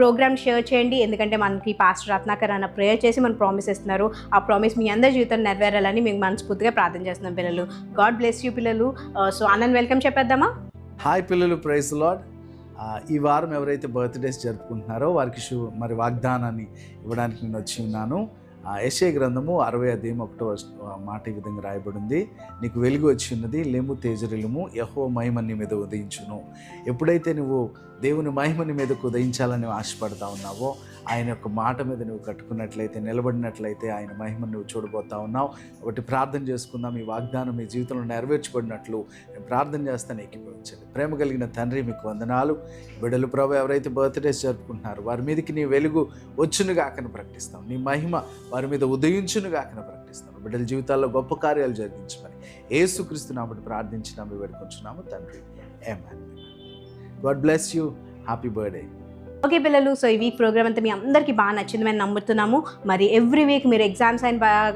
ప్రోగ్రామ్ షేర్ చేయండి. ఎందుకంటే మనకి పాస్టర్ రత్నాకర్ అన్న ప్రేయర్ చేసి మనకు ప్రామిస్ ఇస్తున్నారు. ఆ ప్రామిస్ మీ అందరి జీవితంలో నెరవేరాలని మేము మనస్ఫూర్తిగా ప్రార్థన చేస్తున్నాం పిల్లలు. గాడ్ బ్లెస్ యూ పిల్లలు. సో ఆనంద్ వెల్కమ్ చెప్పేద్దామా? హాయ్ పిల్లలు, ప్రైజ్ ది లార్డ్. ఈ వారం ఎవరైతే బర్త్డేస్ జరుపుకుంటున్నారో వారికి మరి వాగ్దానాన్ని ఇవ్వడానికి నేను వచ్చి ఉన్నాను. యెషయా గ్రంథము 60:1 మాట ఈ విధంగా రాయబడింది. నీకు వెలుగు వచ్చి ఉన్నది, లేము తేజరిలుము, యెహోవా మహిమ నీ మీద ఉదయించును. ఎప్పుడైతే నువ్వు దేవుని మహిమని మీదకు ఉదయించాలని ఆశపడతా ఉన్నావో, ఆయన యొక్క మాట మీద నువ్వు కట్టుకున్నట్లయితే, నిలబడినట్లయితే ఆయన మహిమను నువ్వు చూడబోతా ఉన్నావు. కాబట్టి ప్రార్థన చేసుకుందాం. ఈ వాగ్దానం మీ జీవితంలో నెరవేర్చబడినట్లు నేను ప్రార్థన చేస్తాను. ఏకీభవించండి. ప్రేమ కలిగిన తండ్రి, మీకు వందనాలు. బిడ్డలు ప్రభు ఎవరైతే బర్త్డేస్ జరుపుకుంటున్నారో వారి మీదకి నీ వెలుగు వచ్చునుగాకని ప్రకటిస్తాం. నీ మహిమ వారి మీద ఉదయించునుగాకని ప్రకటిస్తాం. బిడ్డల జీవితాల్లో గొప్ప కార్యాలు జరిగించమని యేసుక్రీస్తు నామమున ప్రార్థించినాము, వేడుకొంచున్నాము తండ్రి. Amen. God bless you. Happy birthday. Okay పిల్లలు, సో ఈ వీక్ ప్రోగ్రామ్ అంతా మీ అందరికీ బాగా నచ్చింది మేము నమ్ముతున్నాము. మరి ఎవ్రీ వీక్ మీరు ఎగ్జామ్స్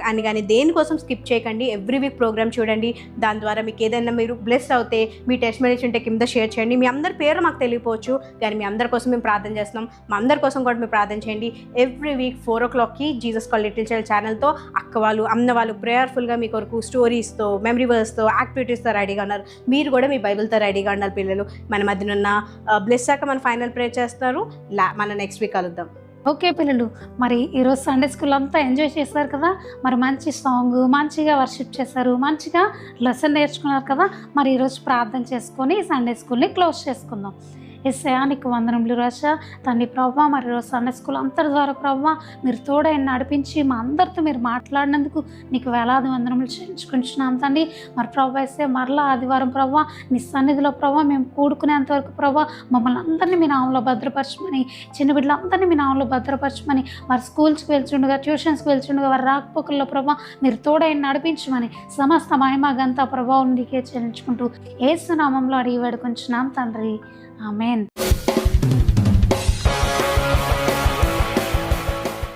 అని కానీ దేనికోసం స్కిప్ చేయకండి. ఎవ్రీ వీక్ ప్రోగ్రామ్ చూడండి. దాని ద్వారా మీకు ఏదైనా మీరు బ్లెస్ అవుతే మీ టెస్టిమనీస్ ఉంటే కింద షేర్ చేయండి. మీ అందరి పేరు మాకు తెలియపోవచ్చు కానీ మీ అందరి కోసం మేము ప్రార్థన చేస్తున్నాం. మా అందరి కోసం కూడా మీరు ప్రార్థన చేయండి. ఎవ్రీ వీక్ 4 o'clockకి జీసస్ కాల్ లిటిల్ చైల్డ్ ఛానల్తో అక్క వాళ్ళు అన్న వాళ్ళు ప్రేయర్ఫుల్గా మీ కొరకు స్టోరీస్తో, మెమరీ వర్స్తో, యాక్టివిటీస్తో రెడీగా ఉన్నారు. మీరు కూడా మీ బైబిల్తో రెడీగా ఉండాలి పిల్లలు. మన మధ్యన ఉన్న బ్లెస్ అక్క మన ఫైనల్ ప్రేయర్ చేస్తారు. మన నెక్స్ట్ వీక్ కలుద్దాం. ఓకే పిల్లలు, మరి ఈరోజు సండే స్కూల్ అంతా ఎంజాయ్ చేశారు కదా. మరి మంచి సాంగ్, మంచిగా వర్షిప్ చేశారు, మంచిగా లెసన్ నేర్చుకున్నారు కదా. మరి ఈరోజు ప్రార్థన చేసుకొని సండే స్కూల్ని క్లోజ్ చేసుకుందాం. యేసయ్యా నీకు వందనములు రాజా. తండ్రి ప్రభా, మరి ఈరోజు సండే స్కూల్ అందరి ద్వారా ప్రభా మీరు తోడై నడిపించి మా అందరితో మీరు మాట్లాడినందుకు నీకు వేలాది వందనములు చెల్లించుకుంటున్నాం తండ్రి. మరి ప్రభా యేసే మరలా ఆదివారం ప్రభా నీ సన్నిధిలో ప్రభా మేము కూడుకునేంతవరకు ప్రభా మమ్మల్ని అందరినీ మీ నామంలో భద్రపరచమని, చిన్న బిడ్డలందరినీ మీ నామంలో భద్రపరచమని, మరి స్కూల్స్కి వెళ్తుండగా, ట్యూషన్స్కి వెళ్తుండగా వారి రాకపోకల్లో ప్రభా మీరు తోడై నడిపించమని సమస్త మహిమ ఘనత ప్రభావం నీకే చెల్లించుకుంటూ యేసు నామంలో అడిగి వేడుకొంచున్నాం తండ్రి. ఆమేన్.